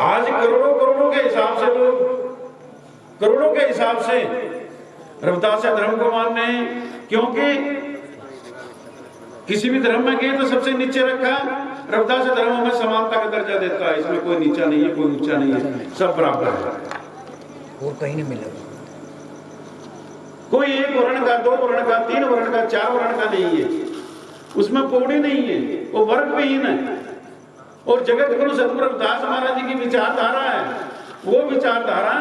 आज करोड़ों करोड़ों के हिसाब से लोग करोड़ों के हिसाब से रविदास धर्म को मानने हैं, क्योंकि किसी भी धर्म में गए तो सबसे नीचे रखा। रविदास धर्म हमें समानता का दर्जा देता है, इसमें कोई नीचा नहीं है, कोई ऊंचा नहीं है, सब बराबर है, और कहीं नहीं मिलेगा। कोई एक वर्ण का, दो वर्ण का, तीन वर्ण का, चार वर्ण का नहीं है, उसमें कोड़ी नहीं है, वो वर्ग विहीन है। और जगत गुरु सतगुरु रविदास महाराज जी की विचारधारा है, वो विचारधारा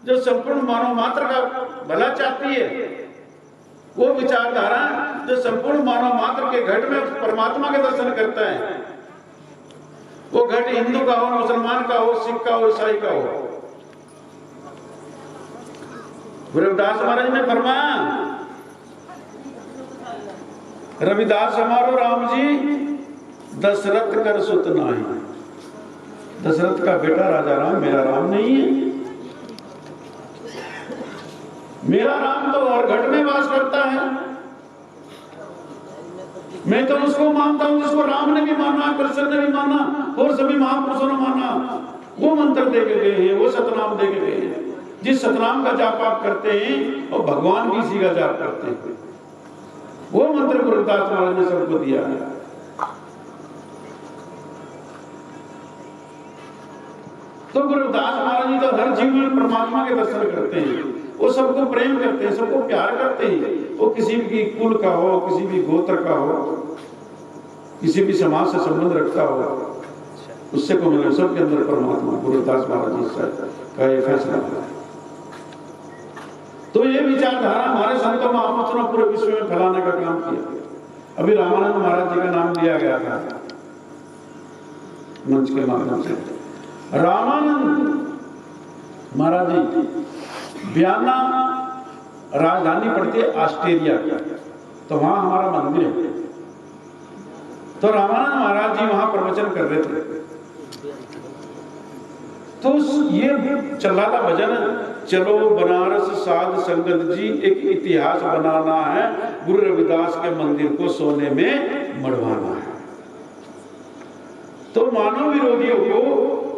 जो संपूर्ण मानव मात्र का भला चाहती है, वो विचारधारा जो संपूर्ण मानव मात्र के घट में परमात्मा के दर्शन करता है। वो घट हिंदू का हो, मुसलमान का हो, सिख का हो, ईसाई का हो। गुरु रविदास महाराज ने फरमाया, रविदास हमारो राम जी दशरथ कर सुत नाही। दशरथ का बेटा राजा राम मेरा राम नहीं है। मेरा राम तो और घट में वास करता है, मैं तो उसको मानता हूं जिसको राम ने भी माना, कृष्ण ने भी माना और सभी महापुरुषों ने माना। वो मंत्र दे के गए हैं, वो सतनाम दे के गए हैं। जिस सतनाम का जाप आप करते हैं और भगवान की इसी का जाप करते हैं, वो मंत्र गुरु रविदास महाराज ने सबको दिया है। तो गुरु रविदास महाराज जी तो हर जीव में परमात्मा के दर्शन करते हैं, वो सबको प्रेम करते हैं, सबको प्यार करते हैं। वो किसी भी कुल का हो, किसी भी गोत्र का हो, किसी भी समाज से संबंध रखता हो, उससे को मिले सबके अंदर परमात्मा। गुरु रविदास महाराज जी का ये फैसला है। तो ये विचारधारा हमारे संतों महापुरुषों ने पूरे विश्व में फैलाने का काम किया। अभी रामानंद महाराज जी का नाम लिया गया था मंच के माध्यम से। रामानंद महाराज जी वियना राजधानी पड़ती है ऑस्ट्रेलिया की, तो वहां हमारा मंदिर है। तो रामानंद महाराज जी वहां प्रवचन कर रहे थे, तो ये चल रहा था भजन, चलो बनारस साध संगत जी एक इतिहास बनाना है, गुरु रविदास के मंदिर को सोने में मढ़वाना है। तो मानव विरोधियों को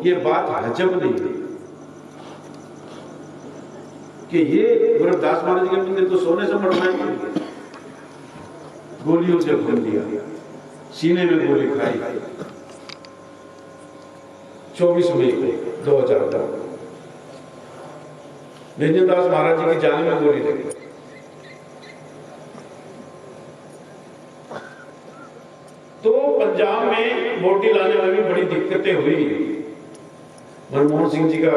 ये बात हजम नहीं है कि ये गुरु रविदास महाराज के मंदिर को सोने से मढ़वाएंगे। गोलियों से भून दिया, सीने में गोली खाई। 24 मई को 2002 निरंजन दास महाराज जी की जान में गोली लगी। तो पंजाब में वोटी लाने में भी बड़ी दिक्कतें हुई। मनमोहन सिंह जी का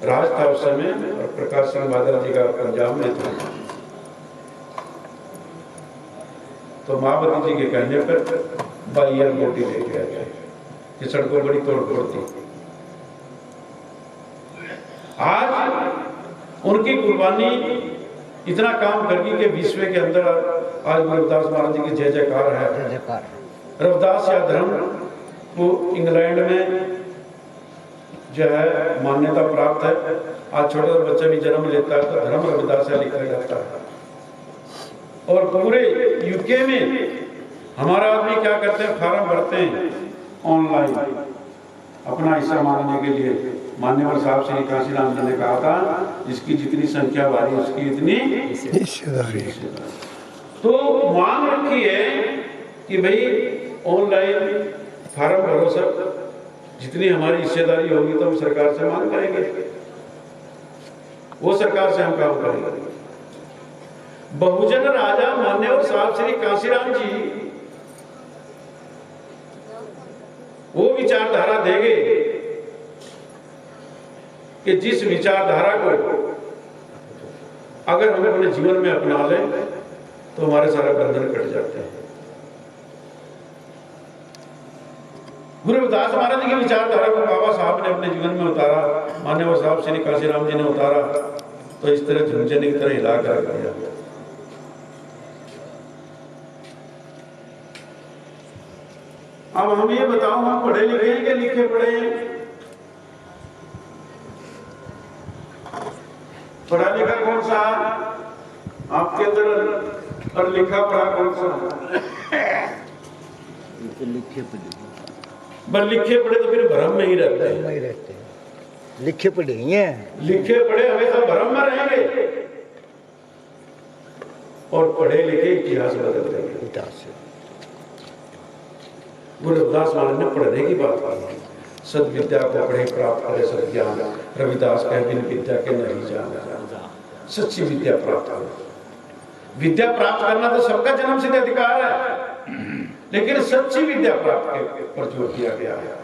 राज था उस समय और प्रकाश सिंह बादल जी का पंजाब में था। तो मायावती जी के कहने पर बाइयर वोटी लेके आए कि सड़कों बड़ी तोड़-फोड़ थी। आज उनकी कुर्बानी इतना काम कर गई कि विश्व के अंदर आज गुरु रविदास महाराज जी की जय जयकार है। रविदास या धर्म को इंग्लैंड में जो है मान्यता प्राप्त है। आज छोटा बच्चा भी जन्म लेता है तो धर्म रविदास लिखा जाता है। और पूरे यूके में हमारा आदमी क्या करते हैं, फार्म भरते हैं ऑनलाइन अपना हिस्सा मांगने के लिए। मान्यवर साहब श्री काशीराम जी ने कहा था, जिसकी जितनी संख्या भारी उसकी इतनी हिस्सेदारी। तो मांग रखी है कि भाई ऑनलाइन फार्म भरो सब, जितनी हमारी हिस्सेदारी होगी तो हम सरकार से मांग करेंगे, वो सरकार से हम काम करेंगे। बहुजन राजा मान्यवर साहब श्री काशीराम जी वो विचारधारा देंगे कि जिस विचारधारा को अगर हम अपने जीवन में अपना लें तो हमारे सारे बंधन कट जाते हैं। गुरु रविदास महाराज जी की विचारधारा को बाबा साहब ने अपने जीवन में उतारा, मान्यवर साहब श्री काशीराम जी ने उतारा, तो इस तरह झुंझुने की तरह हिला कर गया। अब हम ये बताओ, हम पढ़े लिखे हैं कि लिखे पढ़े हैं? पढ़ा लिखा कौन सा आपके अंदर और लिखा पढ़ा कौन सा? लिखे पढ़े बस लिखे पढ़े तो फिर भ्रम में ही रहते में हैं। ही रहते हैं, लिखे पढ़े ही हैं। लिखे पढ़े हमेशा भ्रम में रहेंगे और पढ़े लिखे इतिहास बदल देंगे। इतिहास गुरु रविदास महाराज ने पढ़ने की बात की, सदविद्या को पढ़े प्राप्त करे सद्ज्ञान, रविदास कहे बिन विद्या के नहीं जाना। सच्ची विद्या प्राप्त करो। विद्या प्राप्त करना तो सबका जन्म सिद्ध अधिकार है, लेकिन सच्ची विद्या प्राप्त पर जोर दिया गया है।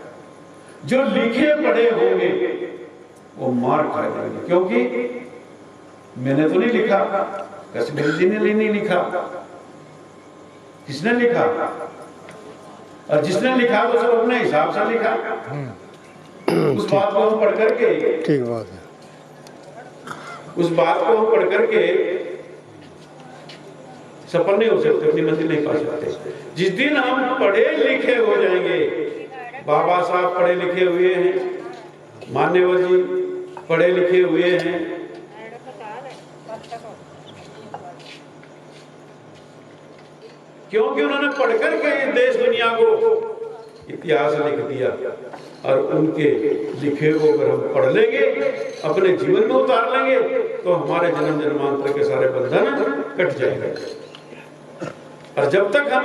जो लिखे पढ़े होंगे वो मार खाए जाएंगे, क्योंकि मैंने तो नहीं लिखा, कश्मीर जी ने नहीं लिखा, किसने लिखा? और जिसने लिखा तो सब अपने हिसाब से लिखा। उस बात को हम पढ़ करके, ठीक बात है, उस बात को हम पढ़ करके सफल नहीं हो सकते, अपनी मंजिल नहीं पा सकते। जिस दिन हम पढ़े लिखे हो जाएंगे, बाबा साहब पढ़े लिखे हुए हैं, मान्यवर जी पढ़े लिखे हुए हैं, क्योंकि उन्होंने पढ़ करके देश दुनिया को इतिहास लिख दिया। और उनके लिखे को अगर हम पढ़ लेंगे, अपने जीवन में उतार लेंगे, तो हमारे जन्म जन्मांतर के सारे बंधन कट जाएंगे। और जब तक हम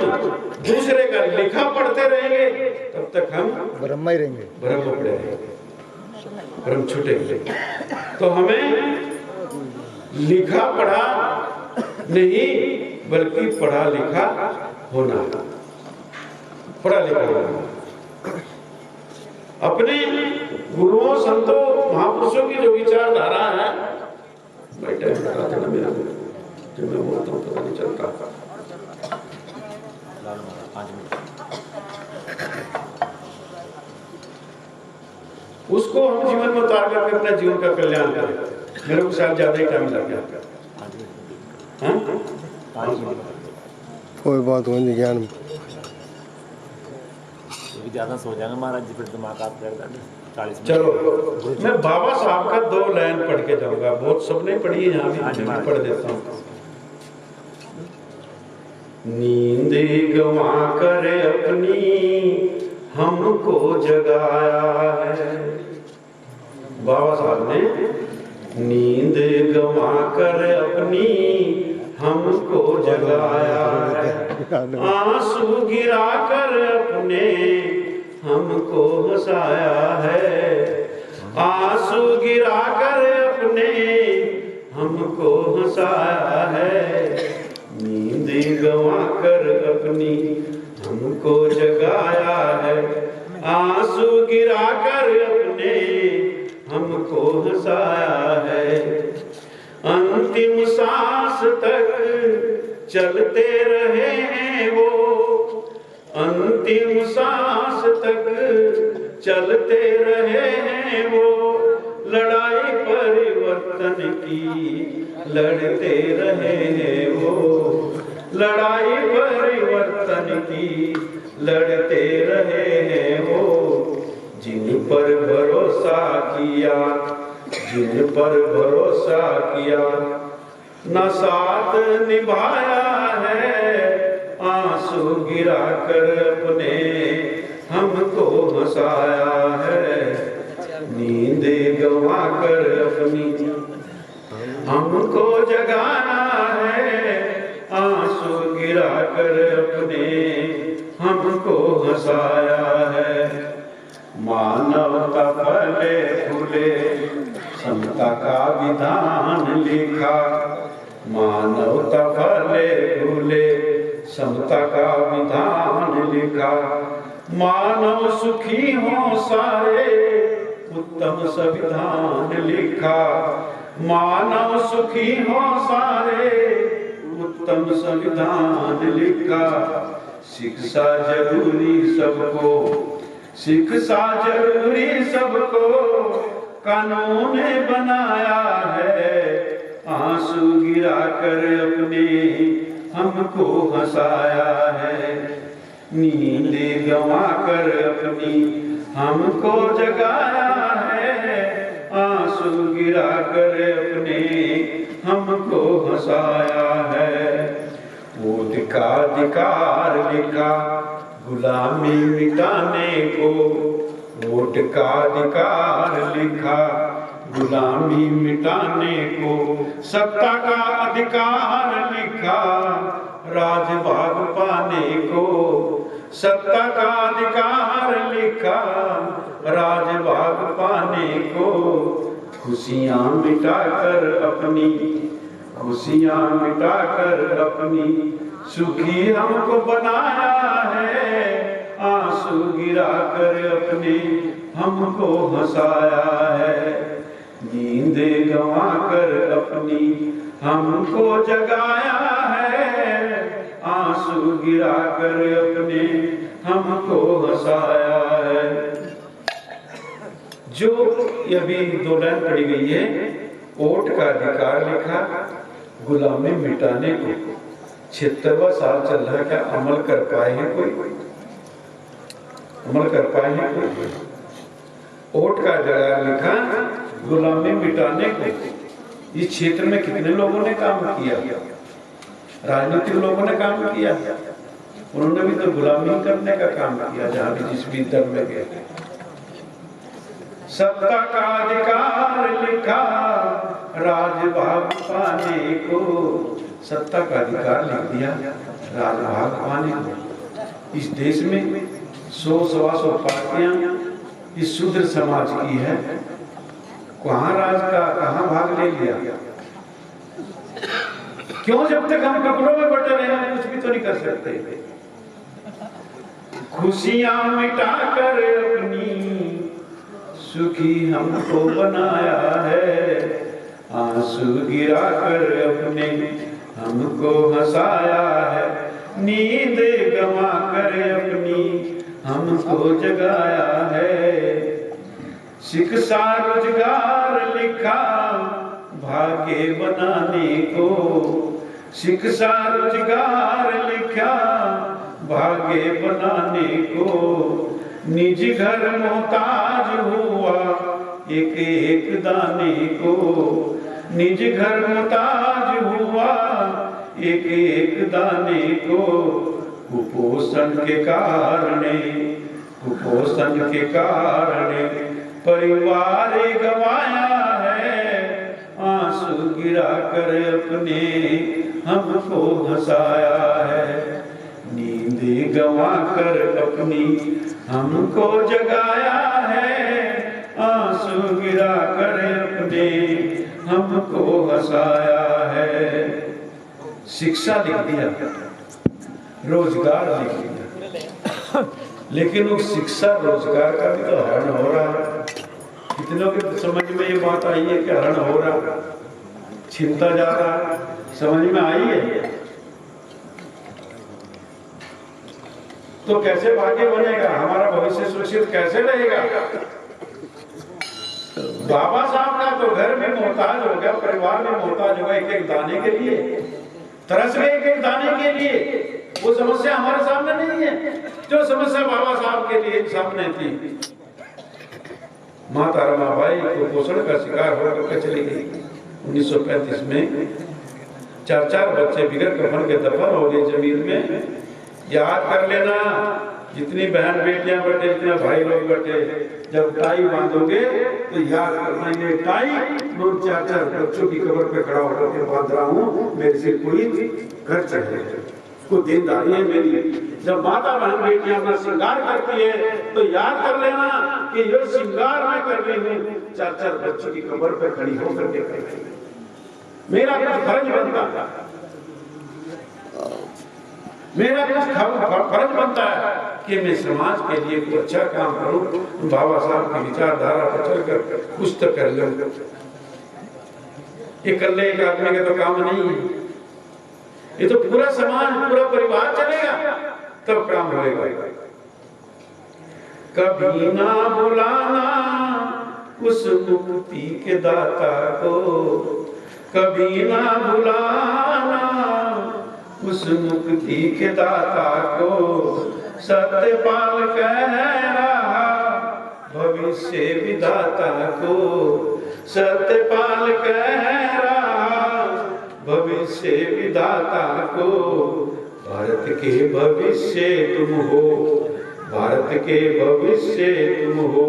दूसरे का लिखा पढ़ते रहेंगे, तब तक हम भ्रम में ही रहेंगे, भ्रम पड़े रहेंगे, भ्रम छूटेंगे। तो हमें लिखा पढ़ा नहीं, बल्कि पढ़ा लिखा होना, पढ़ा लिखा होना। अपने गुरुओं संतों महापुरुषों की जो विचारधारा है, बैठे बताते ना मेरा, जब मैं बोलता हूँ पता नहीं चलता। उसको हम जीवन में उतार करके अपने जीवन का कल्याण करें। मेरे को शायद ज्यादा ही टाइम लग गया। कोई बात नहीं, ज्ञान ज्यादा सो जाएगा महाराज जी, फिर दिमाग आप कर देंगे 40 मिनट। चलो मैं बाबा साहब का 2 लाइन पढ़ के जाऊंगा, बहुत सबने पढ़ी है, यहाँ भी मैं पढ़ देता हूँ। नींद गवा कर अपनी हमको जगाया है। बाबा साहब ने नींद गवा कर अपनी हमको जगाया है, आंसू गिरा कर अपने हमको हंसाया है, आंसू गिरा कर अपने हमको हंसाया है, नींद गवा कर अपनी हमको जगाया है, आंसू गिरा कर अपने हमको हंसाया है। अंतिम सांस तक चलते रहे हैं वो, अंतिम सांस तक चलते रहे हैं वो, लड़ाई परिवर्तन की लड़ते रहे हैं वो, लड़ाई परिवर्तन की लड़ते रहे हैं वो। जिन पर भरोसा किया, जिन पर भरोसा किया, न साथ निभाया है, आंसू गिरा कर अपने हमको हंसाया है, नींद गवा कर अपनी हमको जगाना है, आंसू गिरा कर अपने हमको हंसाया है। मानवता फले फूले समता का विधान लिखा, मानवता फले फूले समता का विधान लिखा, मानव सुखी हो सारे उत्तम संविधान लिखा, मानव सुखी हो सारे उत्तम संविधान लिखा। शिक्षा जरूरी सबको, शिक्षा जरूरी सबको कानून ने बनाया है, आंसू गिरा कर अपने हमको हंसाया है, नींद गवा कर अपनी हमको जगाया है, आंसू गिरा कर अपने हमको हंसाया है। वो अधिकार लिखा गुलामी मिटाने को, वोट का अधिकार लिखा गुलामी मिटाने को, सत्ता का अधिकार लिखा राजभाग पाने को, सत्ता का अधिकार लिखा राजभाग पाने को, खुशियां मिटाकर अपनी, खुशियां मिटाकर अपनी, सुखी हमको बनाया है, आंसू गिरा कर अपने हमको हंसाया है, नींद गंवा कर अपनी हमको जगाया है, आंसू गिरा कर अपने हमको हंसाया है। जो ये अभी 2 लाइन पढ़ी गई है, वोट का अधिकार लिखा गुलामी मिटाने को, 76वां साल चल रहा है, क्या अमल कर पाए हैं कोई? अमल कर पाए हैं कोई? वोट का अधिकार लिखा गुलामी मिटाने को, इस क्षेत्र में कितने लोगों ने काम किया? राजनीतिक लोगों ने काम किया, उन्होंने भी तो गुलामी करने का काम किया जहां भी जिस भी दल में गए। सत्ता का अधिकार लिखा राजभाग पाने को, सत्ता का अधिकार लिख दिया राजभाग पाने को। इस देश में 100-125 पार्टियां इस शूद्र समाज की है, कहां राज का कहां भाग ले लिया? क्यों जब तक हम टुकड़ों में बटे रहे हैं कुछ भी तो नहीं कर सकते। खुशियां मिटाकर अपनी सुखी हमको बनाया है, आंसू गिरा कर अपने हमको हंसाया है, नींद गंवा कर अपनी हमको जगाया है, शिक्षा रोजगार लिखा भाग्य बनाने को, शिक्षा रोजगार लिखा भाग्य बनाने को, निजी घर मोहताज हुआ एक एक दाने को, निजी घर मोहताज हुआ एक एक दाने को, कुपोषण के कारण, कुपोषण के कारण परिवार गंवाया है, आंसू गिरा कर अपने हमको हंसाया है, नींद गंवा कर अपनी हमको जगाया है, आंसू गिरा कर अपने हमको हंसाया है। शिक्षा लिख दिया, रोजगार लिख दिया, लेकिन वो शिक्षा रोजगार का भी तो हरण हो रहा है। कितनों के समझ में ये बात आई है कि हरण हो रहा, छिनता जा रहा, समझ में आई है? तो कैसे भाग्य बनेगा, हमारा भविष्य सुरक्षित कैसे रहेगा? बाबा साहब का तो घर में मोहताज हो गया, परिवार में मोहताज हो गया एक एक दाने के लिए, तरस गए एक एक दाने के लिए। वो समस्या हमारे सामने नहीं है जो समस्या बाबा साहब के लिए सामने थी। माता रमाबाई कुपोषण का शिकार होकर चली गई 1935 में। 4-4 बच्चे बिगड़ कफन के दफन हो गए जमीन में। याद कर लेना, जितनी बहन बेटियां बैठे, जितने भाई लोग बैठे, जब टाई बांधोगे तो याद करना, ये टाई मैं 4-4 बच्चों की कब्र पे खड़ा होकर के बांध रहा हूँ, मेरे से कोई घर चढ़ जाए, को देनदारी है मेरी। जब माता बहन बेटियां अपना श्रृंगार करती है तो याद कर लेना कि ये श्रृंगार मैं कर रही हूँ 4-4 बच्चों की कब्र पे खड़ी होकर के कर रही हूँ। मेरा कुछ फर्ज बनता है, मेरा कुछ फर्ज बनता है कि मैं समाज के लिए कुछ अच्छा काम करूं, बाबा साहब की विचारधारा पर चलकर कुछ तो कर लूं। ये कर ले एक आदमी का तो काम नहीं है, ये तो पूरा समाज पूरा परिवार चलेगा तब काम होगा। कभी ना बुलाना उस मुक्ति के दाता को, कभी ना बुलाना उस मुक्ति के दाता को, सत्यपाल कह रहा भविष्य विधाता को, सत्यपाल कह रहा भविष्य विधाता को। भारत के भविष्य तुम हो, भारत के भविष्य तुम हो,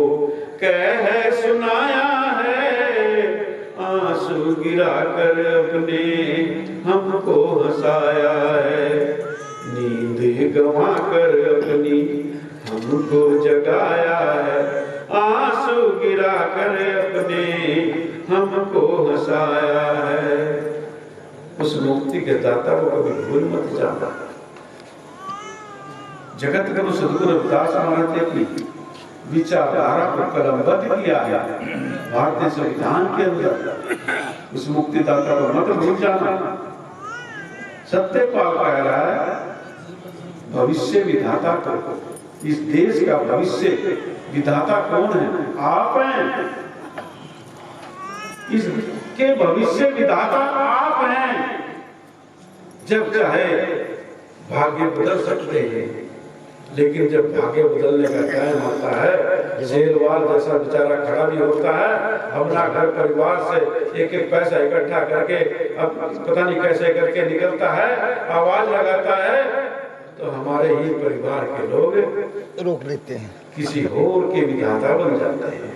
कह सुनाया है, आंसू गिरा कर अपने हमको हंसाया है, नींद गंवा कर अपनी हमको जगाया है, आंसू गिरा कर अपने हमको हंसाया है। उस मुक्ति के दाता को कभी भूल मत जाना। जगत गुरु सद्गुरु रविदास महाराज ने अपनी विचारधारा को कलमबद्ध किया है भारतीय संविधान के अंदर। उस मुक्तिदाता को मत भूल जाना। सत्यपाल कह रहा है भविष्य विधाता को, इस देश का भविष्य विधाता कौन है? आप हैं। इसके भविष्य विधाता आप हैं। जब चाहे भाग्य बदल सकते हैं, लेकिन जब भाग्य बदलने का टाइम आता है, शेरवाल जैसा बेचारा खड़ा भी होता है, अपना घर परिवार से एक एक पैसा इकट्ठा करके अब पता नहीं कैसे करके निकलता है, आवाज लगाता है, तो हमारे ही परिवार के लोग रोक लेते हैं, किसी और के विधाता बन जाते हैं।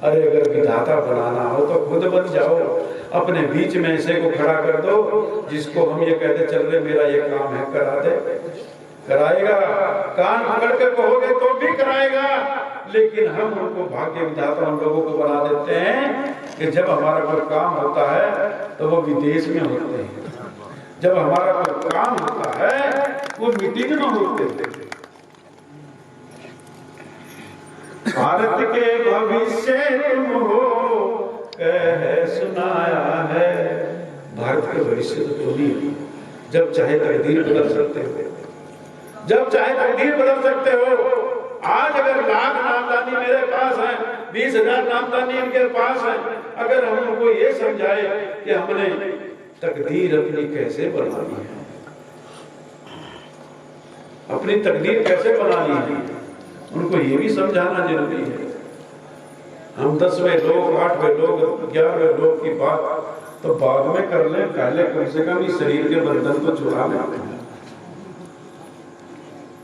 अरे अगर विधाता बनाना हो तो खुद बन जाओ। अपने बीच में ऐसे को खड़ा कर दो जिसको हम ये कहते चल रहे मेरा ये काम है करा दे, कराएगा। कान पकड़ के कहोगे तो भी कराएगा। लेकिन हम उनको भाग्य विधाता उन लोगों को बना देते हैं कि जब हमारा कोई काम होता है तो वो विदेश में होते हैं, जब हमारा कोई काम होता है वो मीटिंग में होते हैं। भारत के भविष्य तुम हो, कह सुनाया है। भारत के भविष्य तो तुम ही हो। जब चाहे तकदीर बदल सकते हो, जब चाहे तकदीर बदल सकते हो। आज अगर लाख नामदानी मेरे पास है, 20,000 नामदानी इनके पास है, अगर हम उनको ये समझाए कि हमने तकदीर अपनी कैसे बनानी है, अपनी तकदीर कैसे बनानी है, उनको ये भी समझाना जरूरी है। हम 10वें लोग, 8वें लोग, 11वें लोग की बात तो बाद में कर लें, पहले कम से कम इस शरीर के बंधन को छुड़ा लें।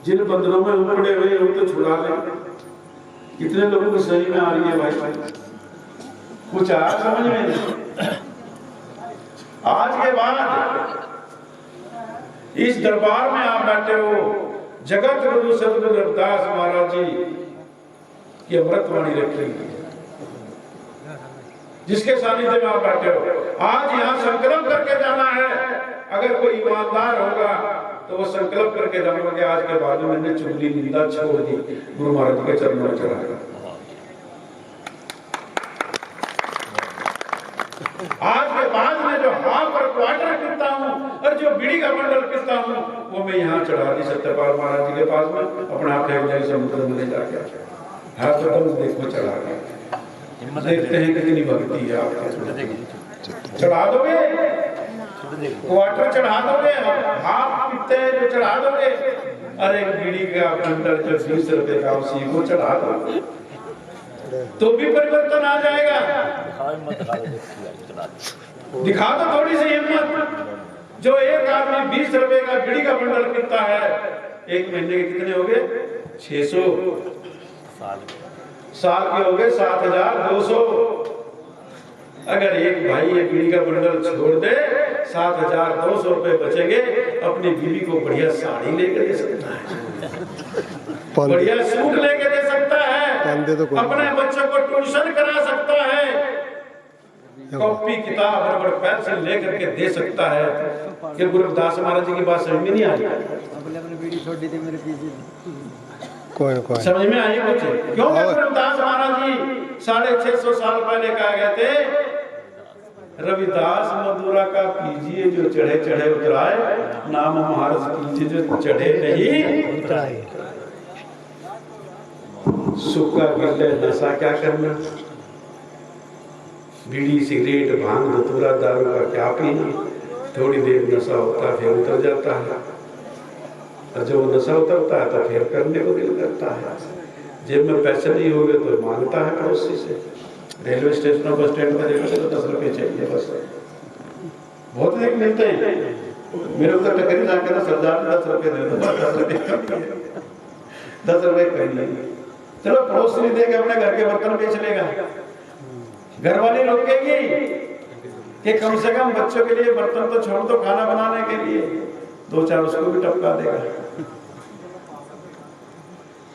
जिन बंधनों में हम पड़े हुए हैं तो छुड़ा लें। कितने लोगों को सही में आ रही है भाई? कुछ आ समझ में नहीं। आज के बाद इस दरबार में आप बैठे हो, जगत गुरु सद्गुरु रविदास महाराज जी की अमृतवाणी रखी है, जिसके सानिध्य में आप बैठे हो। आज यहाँ संकल्प करके जाना है। अगर कोई ईमानदार होगा तो वो संकल्प करके जाना कि आज के बाद मैंने चुगली निंदा छोड़ दी, गुरु महाराज के चरणों में चढ़ाएगा। आज के बाद मैं जो हाफ और क्वार्टर पीता हूँ और जो बीड़ी का बंडल पीता हूँ वो मैं यहाँ चढ़ा दी सत्यपाल महाराज जी के पास में, अपना फेंक जाए समुद्र में ले जाके। हाथ तो तुम देखो चढ़ा गया। देखते हैं कितनी भक्ति है आपके। चढ़ा दोगे क्वार्टर, चढ़ा दोगे हाफ पीते जो चढ़ा दोगे। अरे बीड़ी का बंडल जो 20 रुपए का उसी को चढ़ा दो तो भी परिवर्तन आ जाएगा। दिखा दो थोड़ी सी हिम्मत। जो एक आदमी 20 रुपए का बीड़ी का बंडल पीता है, एक महीने के कितने हो गए? 600 साल के हो गए 7,200। अगर एक भाई ये बीड़ी का बंडल छोड़ दे, 7,200 रुपए बचेंगे। अपनी बीवी को बढ़िया साड़ी लेके दे सकता है, बढ़िया सूट लेके दे सकता है, अपने बच्चों को ट्यूशन करा सकता है, कॉपी किताब रबड़ पेंसिल लेकर के दे सकता है। कि गुरु रविदास महाराज जी की बात समझ में नहीं आई? समझ में आई कुछ? क्यों गुरु रविदास महाराज जी 650 साल पहले कहा गए थे, रविदास मधुरा का कीजिए जो चढ़े चढ़े उतराए, नाम महाराज कीजिए जो चढ़े नहीं उतराए। सूखा गिरले नशा क्या करना, बीड़ी सिगरेट भांग धतूरा दारू का क्या पीना। थोड़ी देर नशा होता है फिर उतर जाता है, और जब नशा उतरता है तो फिर करने को दिल करता है। जेब में पैसे नहीं होंगे तो मांगता है पड़ोसी से। रेलवे स्टेशन और बस स्टैंड पर देखो तो 10 रुपये चाहिए बस। बहुत देख मिलते हैं। मेरे को टकरी जाकर सरदार 10 रुपये दे दो, 10 रुपये कम नहीं, 10 रुपये कम नहीं। चलो पड़ोसी दे के अपने घर के बर्तन बेच लेगा, घर वाली रोकेगी कि कम से कम बच्चों के लिए बर्तन तो छोड़ दो, खाना बनाने के लिए 2-4 उसको भी टपका देगा।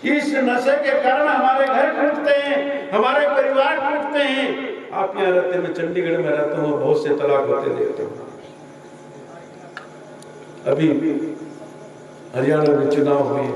इस नशे के कारण हमारे घर टूटते हैं, हमारे परिवार टूटते हैं। आप यहाँ रहते, मैं चंडीगढ़ में रहता हूँ, बहुत से तलाक होते देखते हूँ। अभी हरियाणा में चुनाव हुए,